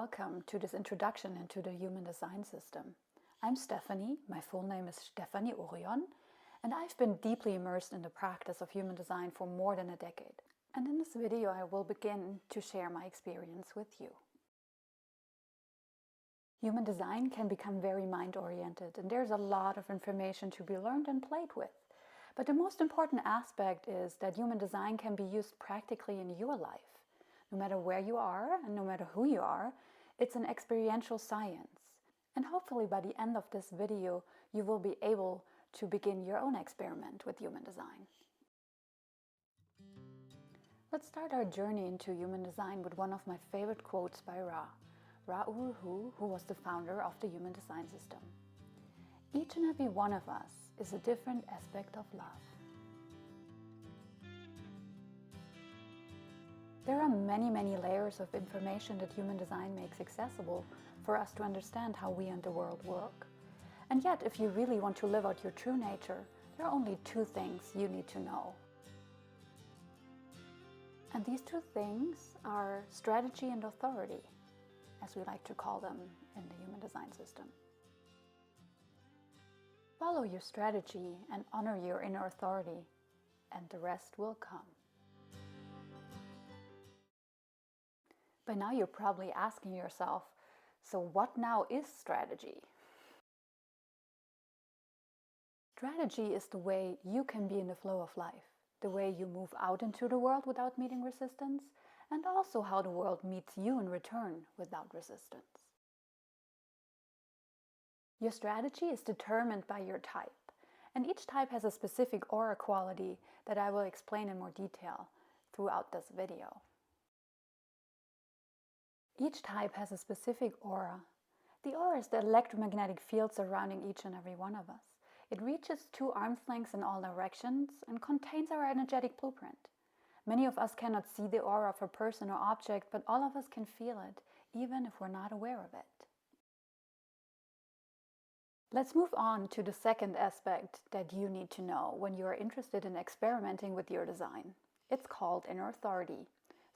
welcome to this introduction into the human design system. I'm Stephanie, my full name is Stephanie Orion, and I've been deeply immersed in the practice of human design for more than a decade. And in this video I will begin to share my experience with you. Human design can become very mind-oriented, and there's a lot of information to be learned and played with. But the most important aspect is that human design can be used practically in your life. No matter where you are and no matter who you are, it's an experiential science. And hopefully by the end of this video, you will be able to begin your own experiment with human design. Let's start our journey into human design with one of my favorite quotes by Ra Uru Hu, who was the founder of the human design system. Each and every one of us is a different aspect of love. There are many layers of information that human design makes accessible for us to understand how we and the world work. And yet, if you really want to live out your true nature, there are only two things you need to know. And these two things are strategy and authority, as we like to call them in the human design system. Follow your strategy and honor your inner authority, and the rest will come. By now you're probably asking yourself, so what now is strategy? Strategy is the way you can be in the flow of life, the way you move out into the world without meeting resistance, and also how the world meets you in return without resistance. Your strategy is determined by your type, and each type has a specific aura quality that I will explain in more detail throughout this video. Each type has a specific aura. The aura is the electromagnetic field surrounding each and every one of us. It reaches 2 arm's lengths in all directions and contains our energetic blueprint. Many of us cannot see the aura of a person or object, but all of us can feel it, even if we're not aware of it. Let's move on to the second aspect that you need to know when you are interested in experimenting with your design. It's called inner authority.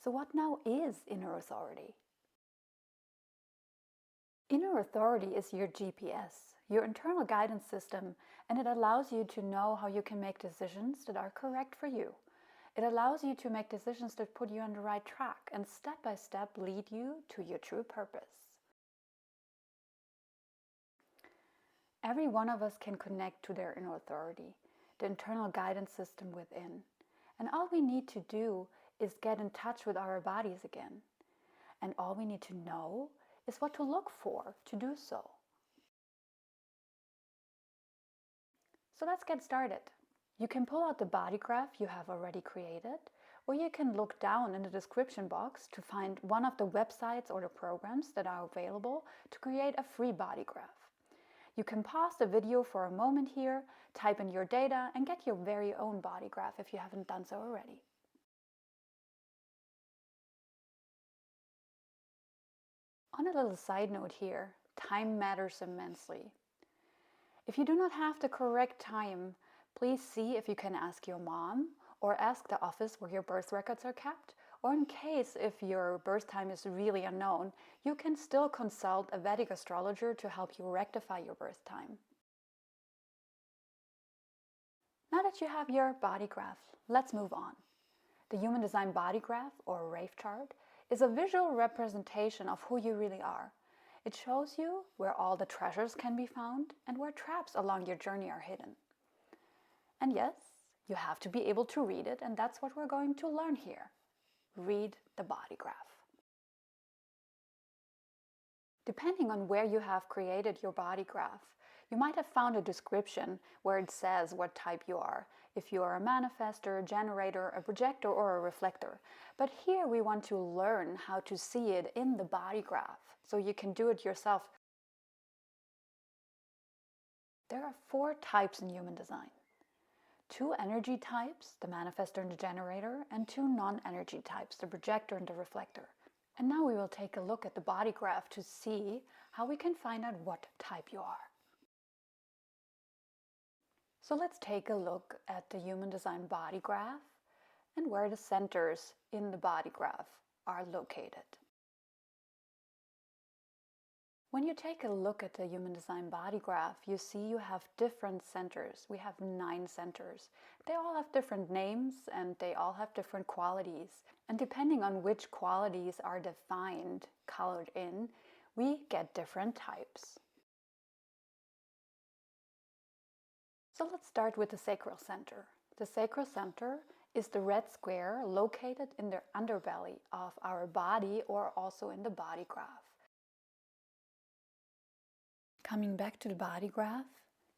So what now is inner authority? Inner authority is your GPS, your internal guidance system, and it allows you to know how you can make decisions that are correct for you. It allows you to make decisions that put you on the right track and step by step lead you to your true purpose. Every one of us can connect to their inner authority, the internal guidance system within. And all we need to do is get in touch with our bodies again. And all we need to know is what to look for to do so. So let's get started. You can pull out the body graph you have already created, or you can look down in the description box to find one of the websites or the programs that are available to create a free body graph. You can pause the video for a moment here, type in your data, and get your very own body graph if you haven't done so already. On a little side note here, time matters immensely. If you do not have the correct time, please see if you can ask your mom or ask the office where your birth records are kept, or in case if your birth time is really unknown, you can still consult a Vedic astrologer to help you rectify your birth time. Now that you have your body graph, let's move on. The human design body graph, or rave chart, is a visual representation of who you really are. It shows you where all the treasures can be found and where traps along your journey are hidden. And yes, you have to be able to read it, and that's what we're going to learn here. Read the body graph. Depending on where you have created your body graph, you might have found a description where it says what type you are, if you are a manifestor, a generator, a projector, or a reflector. But here we want to learn how to see it in the body graph, so you can do it yourself. There are 4 types in human design. 2 energy types, the manifestor and the generator, and 2 non-energy types, the projector and the reflector. And now we will take a look at the body graph to see how we can find out what type you are. So let's take a look at the human design body graph and where the centers in the body graph are located. When you take a look at the human design body graph, you see you have different centers. We have 9 centers. They all have different names and they all have different qualities. And depending on which qualities are defined, colored in, we get different types. So let's start with the sacral center. The sacral center is the red square located in the underbelly of our body or also in the body graph. Coming back to the body graph,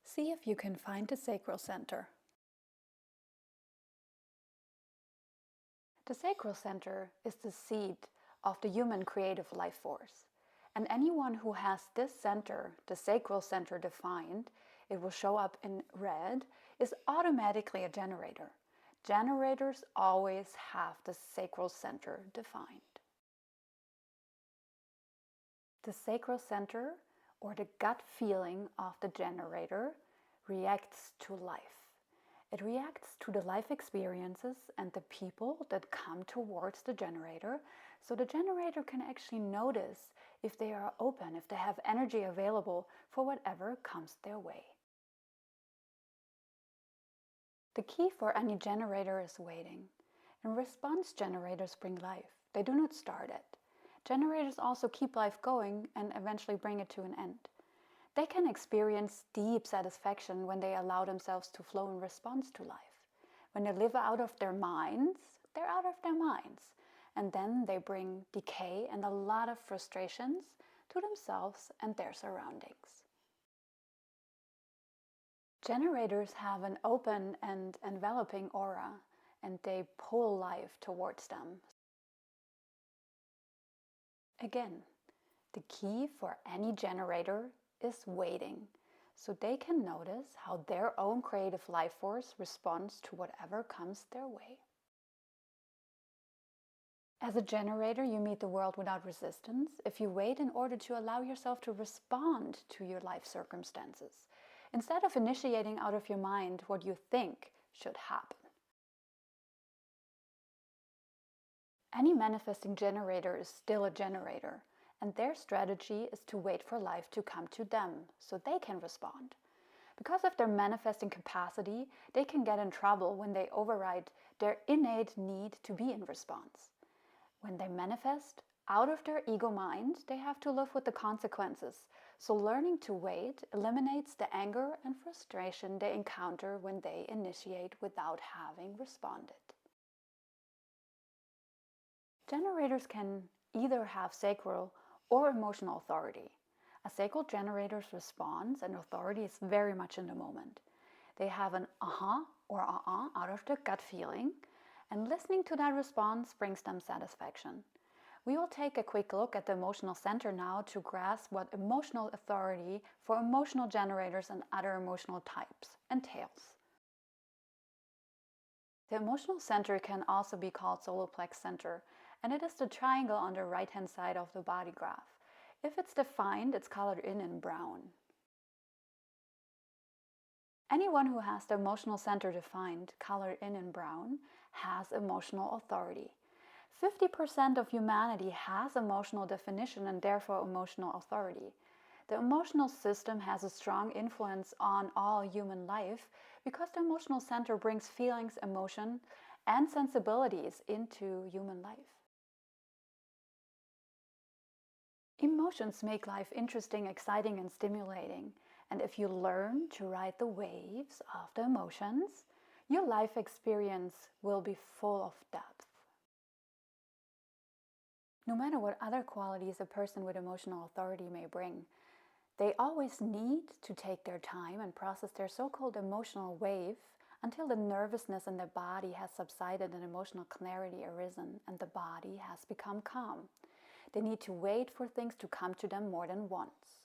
see if you can find the sacral center. The sacral center is the seat of the human creative life force. And anyone who has this center, the sacral center defined, it will show up in red, is automatically a generator. Generators always have the sacral center defined. The sacral center, or the gut feeling of the generator, reacts to life. It reacts to the life experiences and the people that come towards the generator, so the generator can actually notice if they are open, if they have energy available for whatever comes their way. The key for any generator is waiting. And response generators bring life. They do not start it. Generators also keep life going and eventually bring it to an end. They can experience deep satisfaction when they allow themselves to flow in response to life. When they live out of their minds, they're out of their minds. And then they bring decay and a lot of frustrations to themselves and their surroundings. Generators have an open and enveloping aura, and they pull life towards them. Again, the key for any generator is waiting, so they can notice how their own creative life force responds to whatever comes their way. As a generator, you meet the world without resistance if you wait in order to allow yourself to respond to your life circumstances, instead of initiating out of your mind what you think should happen. Any manifesting generator is still a generator, and their strategy is to wait for life to come to them so they can respond. Because of their manifesting capacity, they can get in trouble when they override their innate need to be in response. When they manifest out of their ego mind, they have to live with the consequences. So learning to wait eliminates the anger and frustration they encounter when they initiate without having responded. Generators can either have sacral or emotional authority. A sacral generator's response and authority is very much in the moment. They have an aha or out of their gut feeling, and listening to that response brings them satisfaction. We will take a quick look at the emotional center now to grasp what emotional authority for emotional generators and other emotional types entails. The emotional center can also be called solar plex center, and it is the triangle on the right-hand side of the body graph. If it's defined, it's colored in brown. Anyone who has the emotional center defined, colored in brown, has emotional authority. 50% of humanity has emotional definition and therefore emotional authority. The emotional system has a strong influence on all human life because the emotional center brings feelings, emotion, and sensibilities into human life. Emotions make life interesting, exciting, and stimulating. And if you learn to ride the waves of the emotions, your life experience will be full of depth. No matter what other qualities a person with emotional authority may bring, they always need to take their time and process their so-called emotional wave until the nervousness in their body has subsided and emotional clarity arisen and the body has become calm. They need to wait for things to come to them more than once.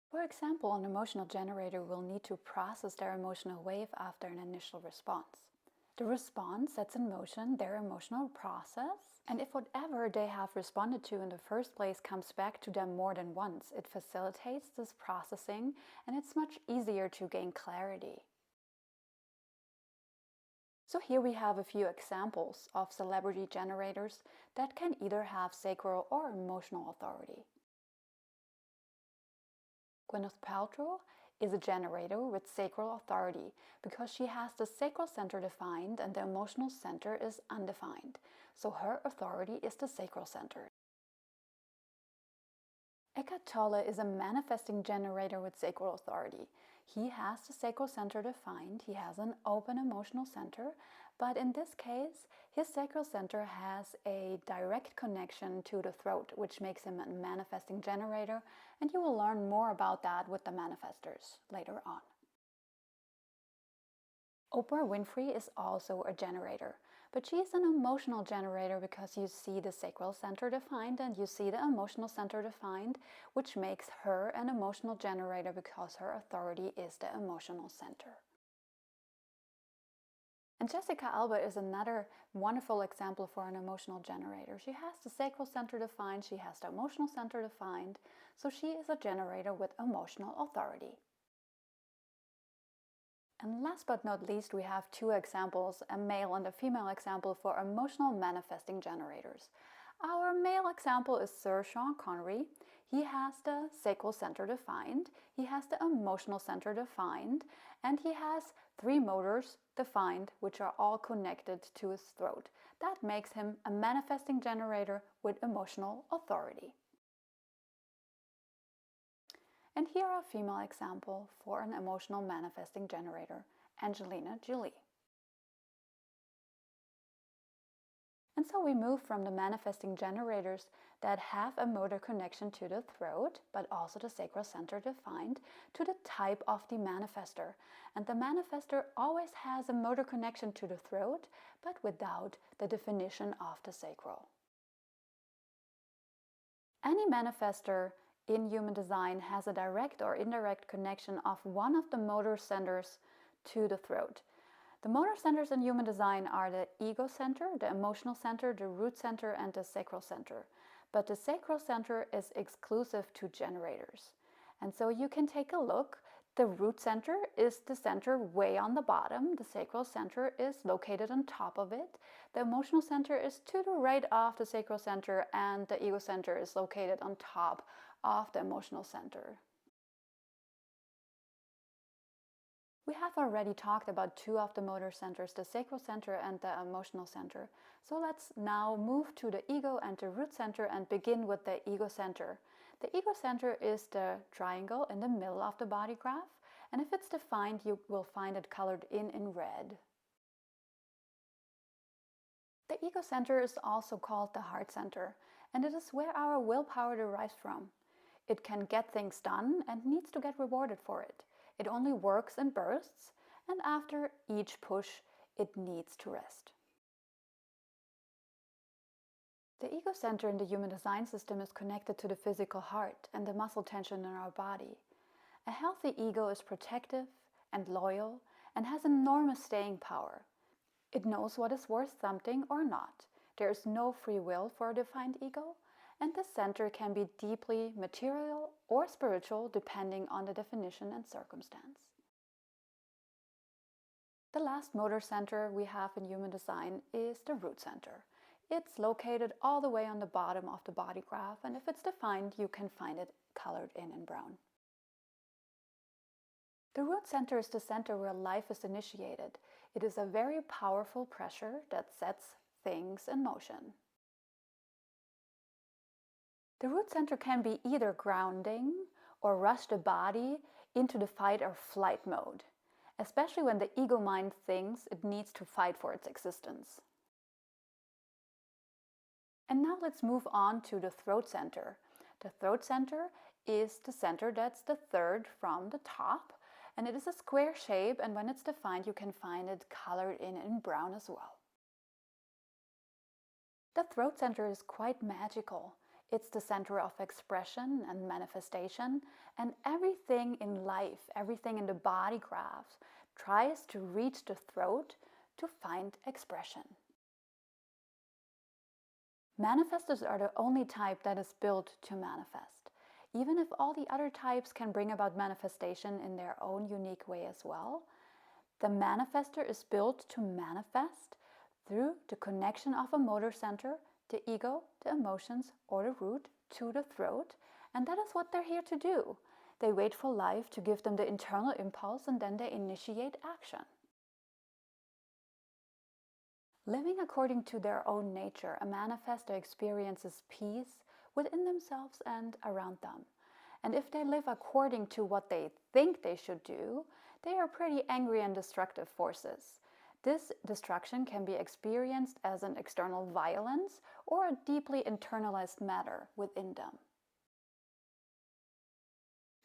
For example, an emotional generator will need to process their emotional wave after an initial response. The response sets in motion their emotional process, and if whatever they have responded to in the first place comes back to them more than once, it facilitates this processing and it's much easier to gain clarity. So here we have a few examples of celebrity generators that can either have sacral or emotional authority. Gwyneth Paltrow is a generator with sacral authority because she has the sacral center defined and the emotional center is undefined. So her authority is the sacral center. Eckhart Tolle is a manifesting generator with sacral authority. He has the sacral center defined, he has an open emotional center, but in this case, his sacral center has a direct connection to the throat, which makes him a manifesting generator, and you will learn more about that with the manifestors later on. Oprah Winfrey is also a generator, but she is an emotional generator because you see the sacral center defined and you see the emotional center defined, which makes her an emotional generator because her authority is the emotional center. And Jessica Alba is another wonderful example for an emotional generator. She has the sacral center defined, she has the emotional center defined, so she is a generator with emotional authority. And last but not least, we have two examples, a male and a female example for emotional manifesting generators. Our male example is Sir Sean Connery. He has the sacral center defined, he has the emotional center defined, and he has 3 motors defined, which are all connected to his throat. That makes him a manifesting generator with emotional authority. And here are a female example for an emotional manifesting generator, Angelina Jolie. And so we move from the manifesting generators that have a motor connection to the throat, but also the sacral center defined, to the type of the manifester. And the manifester always has a motor connection to the throat, but without the definition of the sacral. Any manifester in human design has a direct or indirect connection of one of the motor centers to the throat. The motor centers in human design are the ego center, the emotional center, the root center, and the sacral center. But the sacral center is exclusive to generators. And so you can take a look. The root center is the center way on the bottom. The sacral center is located on top of it. The emotional center is to the right of the sacral center, and the ego center is located on top of the emotional center. We have already talked about 2 of the motor centers, the sacral center and the emotional center. So let's now move to the ego and the root center and begin with the ego center. The ego center is the triangle in the middle of the body graph, and if it's defined, you will find it colored in red. The ego center is also called the heart center, and it is where our willpower derives from. It can get things done and needs to get rewarded for it. It only works in bursts, and after each push, it needs to rest. The ego center in the human design system is connected to the physical heart and the muscle tension in our body. A healthy ego is protective and loyal and has enormous staying power. It knows what is worth something or not. There is no free will for a defined ego, and the center can be deeply material or spiritual depending on the definition and circumstance. The last motor center we have in human design is the root center. It's located all the way on the bottom of the body graph, and if it's defined, you can find it colored in brown. The root center is the center where life is initiated. It is a very powerful pressure that sets things in motion. The root center can be either grounding or rush the body into the fight or flight mode, especially when the ego mind thinks it needs to fight for its existence. And now let's move on to the throat center. The throat center is the center that's the third from the top, and it is a square shape, and when it's defined, you can find it colored in brown as well. The throat center is quite magical. It's the center of expression and manifestation, and everything in life, everything in the body graph tries to reach the throat to find expression. Manifestors are the only type that is built to manifest. Even if all the other types can bring about manifestation in their own unique way as well, The manifester is built to manifest through the connection of a motor center, the ego, the emotions, or the root to the throat, and that is what they're here to do. They wait for life to give them the internal impulse, and then they initiate action. Living according to their own nature, a manifestor experiences peace within themselves and around them. And if they live according to what they think they should do, they are pretty angry and destructive forces. This destruction can be experienced as an external violence or a deeply internalized matter within them.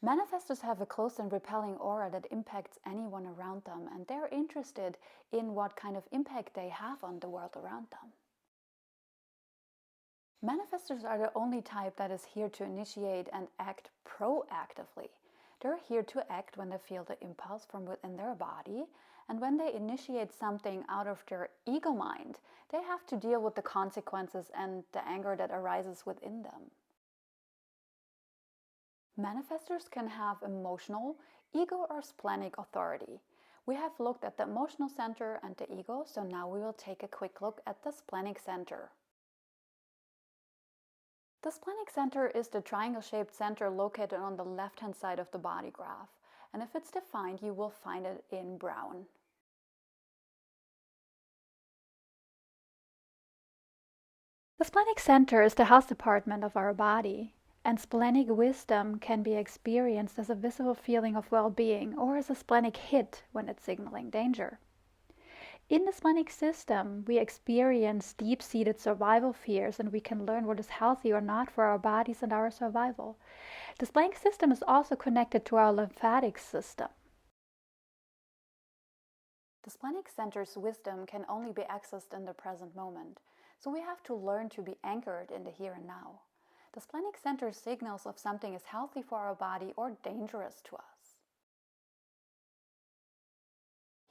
Manifestors have a close and repelling aura that impacts anyone around them, and they're interested in what kind of impact they have on the world around them. Manifestors are the only type that is here to initiate and act proactively. They're here to act when they feel the impulse from within their body, and when they initiate something out of their ego mind, they have to deal with the consequences and the anger that arises within them. Manifestors can have emotional, ego, or splenic authority. We have looked at the emotional center and the ego, so now we will take a quick look at the splenic center. The splenic center is the triangle-shaped center located on the left-hand side of the body graph, and if it's defined, you will find it in brown. The splenic center is the house department of our body, and splenic wisdom can be experienced as a visible feeling of well-being or as a splenic hit when it's signaling danger. In the splenic system, we experience deep-seated survival fears, and we can learn what is healthy or not for our bodies and our survival. The splenic system is also connected to our lymphatic system. The splenic center's wisdom can only be accessed in the present moment, so we have to learn to be anchored in the here and now. The splenic center signals if something is healthy for our body or dangerous to us.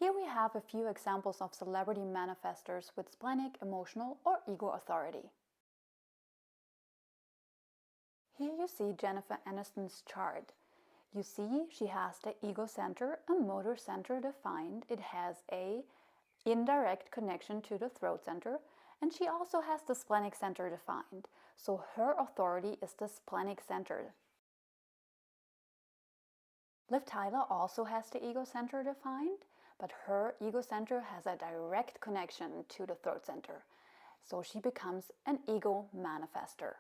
Here we have a few examples of celebrity manifestors with splenic, emotional, or ego authority. Here you see Jennifer Aniston's chart. You see she has the ego center, a motor center defined. It has a indirect connection to the throat center, and she also has the splenic center defined. So her authority is the splenic center. Liv Tyler also has the ego center defined, but her ego center has a direct connection to the throat center. So she becomes an ego manifestor.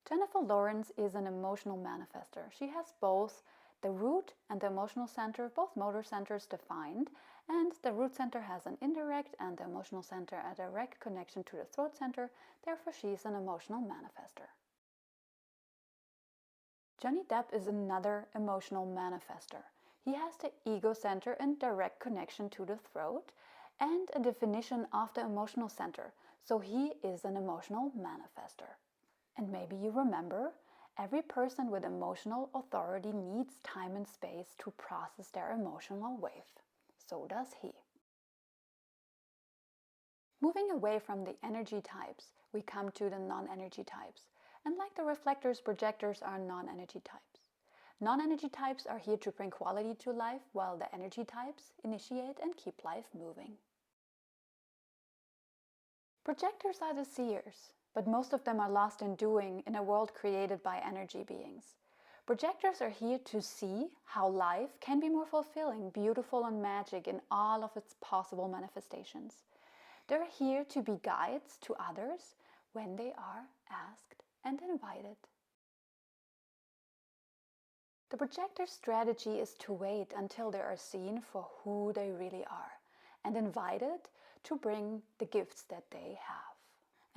Jennifer Lawrence is an emotional manifestor. She has both the root and the emotional center, both motor centers defined, and the root center has an indirect and the emotional center a direct connection to the throat center. Therefore, she is an emotional manifestor. Johnny Depp is another emotional manifestor. He has the ego center and direct connection to the throat and a definition of the emotional center. So he is an emotional manifestor. And maybe you remember, every person with emotional authority needs time and space to process their emotional wave. So does he. Moving away from the energy types, we come to the non-energy types. And like the reflectors, projectors are non-energy types. Non-energy types are here to bring quality to life, while the energy types initiate and keep life moving. Projectors are the seers, but most of them are lost in doing in a world created by energy beings. Projectors are here to see how life can be more fulfilling, beautiful, and magic in all of its possible manifestations. They're here to be guides to others when they are asked and invited. The projector's strategy is to wait until they are seen for who they really are and invited to bring the gifts that they have.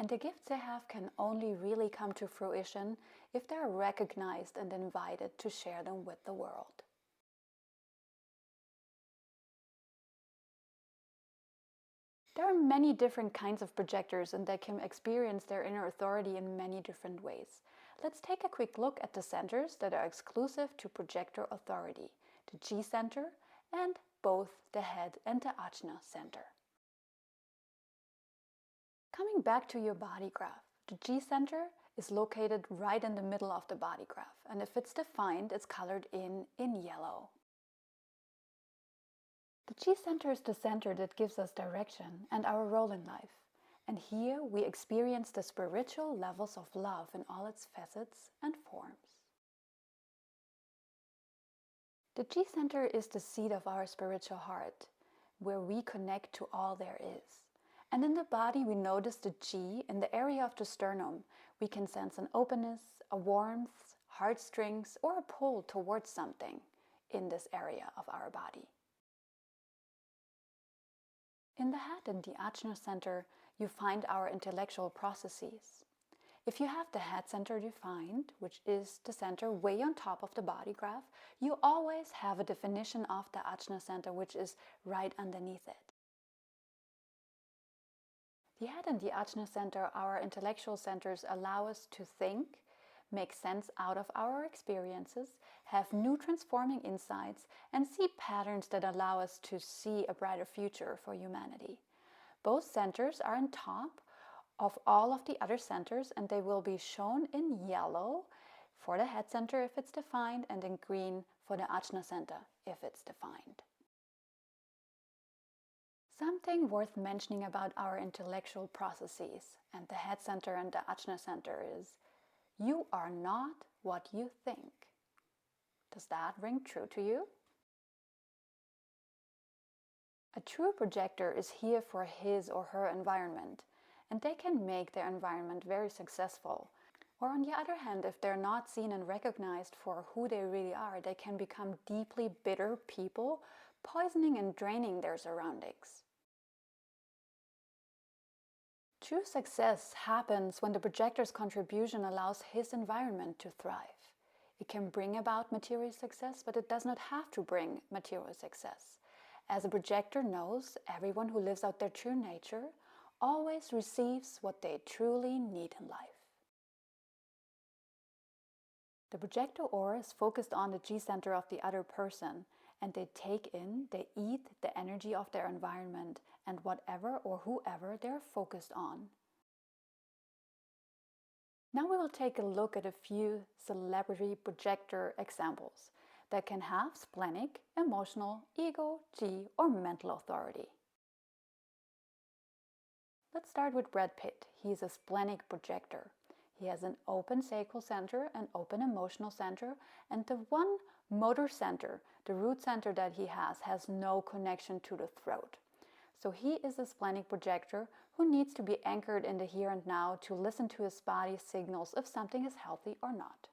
And the gifts they have can only really come to fruition if they are recognized and invited to share them with the world. There are many different kinds of projectors, and they can experience their inner authority in many different ways. Let's take a quick look at the centers that are exclusive to projector authority, the G center and both the head and the Ajna center. Coming back to your body graph, the G center is located right in the middle of the body graph, and if it's defined, it's colored in yellow. The G center is the center that gives us direction and our role in life. And here we experience the spiritual levels of love in all its facets and forms. The G center is the seat of our spiritual heart, where we connect to all there is. And in the body we notice the G in the area of the sternum. We can sense an openness, a warmth, heartstrings, or a pull towards something in this area of our body. In the head and the ajna center, you find our intellectual processes. If you have the head center defined, which is the center way on top of the body graph, you always have a definition of the ajna center, which is right underneath it. The head and the ajna center, our intellectual centers, allow us to think, make sense out of our experiences, have new transforming insights, and see patterns that allow us to see a brighter future for humanity. Both centers are on top of all of the other centers, and they will be shown in yellow for the head center if it's defined, and in green for the ajna center if it's defined. Something worth mentioning about our intellectual processes and the head center and the ajna center is you are not what you think. Does that ring true to you? A true projector is here for his or her environment, and they can make their environment very successful. Or on the other hand, if they're not seen and recognized for who they really are, they can become deeply bitter people, poisoning and draining their surroundings. True success happens when the projector's contribution allows his environment to thrive. It can bring about material success, but it does not have to bring material success. As a projector knows, everyone who lives out their true nature always receives what they truly need in life. The projector aura is focused on the G center of the other person, and they take in, they eat the energy of their environment and whatever or whoever they're focused on. Now we will take a look at a few celebrity projector examples that can have splenic, emotional, ego, G, or mental authority. Let's start with Brad Pitt. He's a splenic projector. He has an open sacral center, an open emotional center, and the one motor center, the root center that he has no connection to the throat. So he is a splenic projector who needs to be anchored in the here and now to listen to his body's signals if something is healthy or not.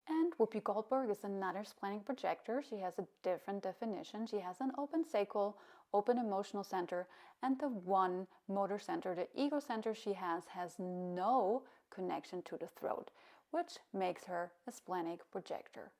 And Whoopi Goldberg is another splenic projector. She has a different definition. She has an open sacral, open emotional center, and the one motor center, the ego center she has no connection to the throat, which makes her a splenic projector.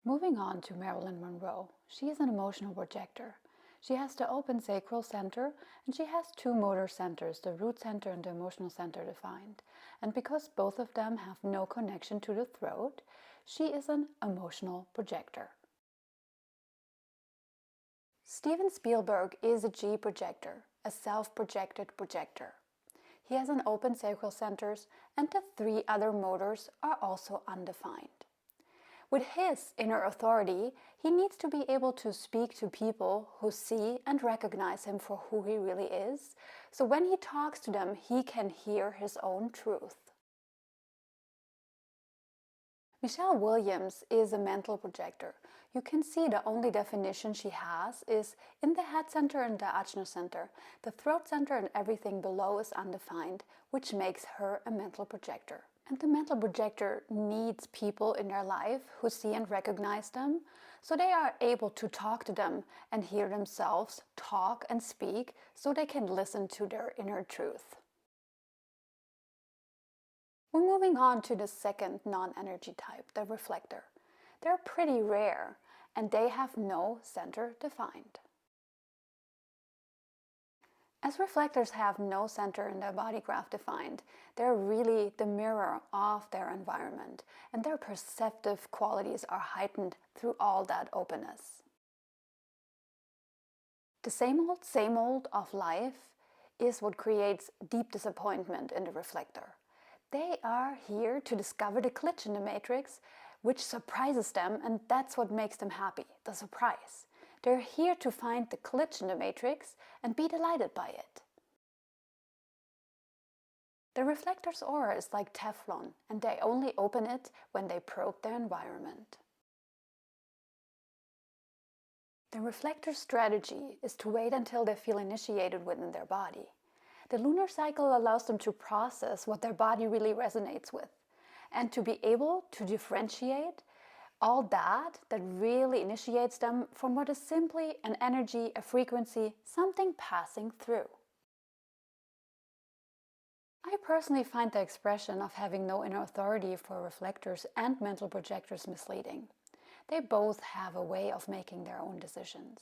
Moving on to Marilyn Monroe. She is an emotional projector. She has the open sacral center, and she has two motor centers, the root center and the emotional center defined. And because both of them have no connection to the throat, she is an emotional projector. Steven Spielberg is a G projector, a self-projected projector. He has an open sacral centers, and the three other motors are also undefined. With his inner authority, he needs to be able to speak to people who see and recognize him for who he really is. So when he talks to them, he can hear his own truth. Michelle Williams is a mental projector. You can see the only definition she has is in the head center and the ajna center. The throat center and everything below is undefined, which makes her a mental projector. And the mental projector needs people in their life who see and recognize them, so they are able to talk to them and hear themselves talk and speak, so they can listen to their inner truth. We're moving on to the second non-energy type, the reflector. They're pretty rare, and they have no center defined. As reflectors have no center in their body graph defined, they're really the mirror of their environment, and their perceptive qualities are heightened through all that openness. The same old of life is what creates deep disappointment in the reflector. They are here to discover the glitch in the matrix, which surprises them, and that's what makes them happy, the surprise. They're here to find the glitch in the matrix and be delighted by it. The reflector's aura is like Teflon, and they only open it when they probe their environment. The reflector's strategy is to wait until they feel initiated within their body. The lunar cycle allows them to process what their body really resonates with, and to be able to differentiate all that really initiates them from what is simply an energy, a frequency, something passing through. I personally find the expression of having no inner authority for reflectors and mental projectors misleading. They both have a way of making their own decisions.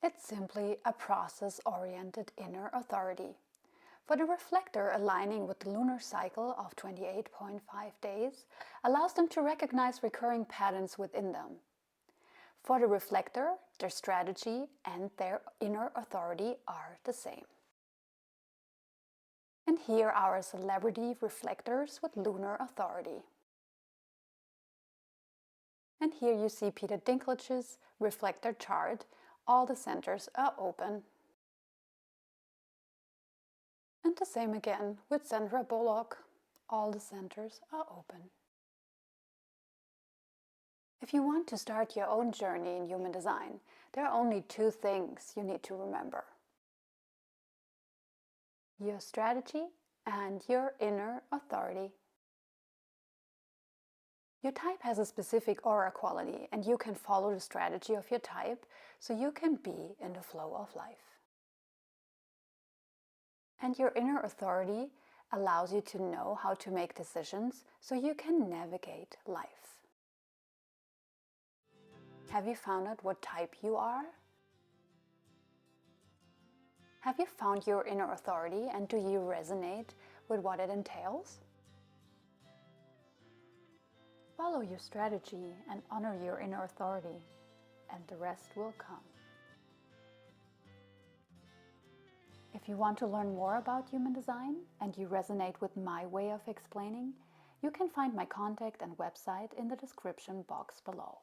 It's simply a process-oriented inner authority. For the reflector, aligning with the lunar cycle of 28.5 days allows them to recognize recurring patterns within them. For the reflector, their strategy and their inner authority are the same. And here are our celebrity reflectors with lunar authority. And here you see Peter Dinklage's reflector chart. All the centers are open. And the same again with Sandra Bullock. All the centers are open. If you want to start your own journey in human design, there are only two things you need to remember: your strategy and your inner authority. Your type has a specific aura quality, and you can follow the strategy of your type so you can be in the flow of life. And your inner authority allows you to know how to make decisions so you can navigate life. Have you found out what type you are? Have you found your inner authority, and do you resonate with what it entails? Follow your strategy and honor your inner authority, and the rest will come. If you want to learn more about human design and you resonate with my way of explaining, you can find my contact and website in the description box below.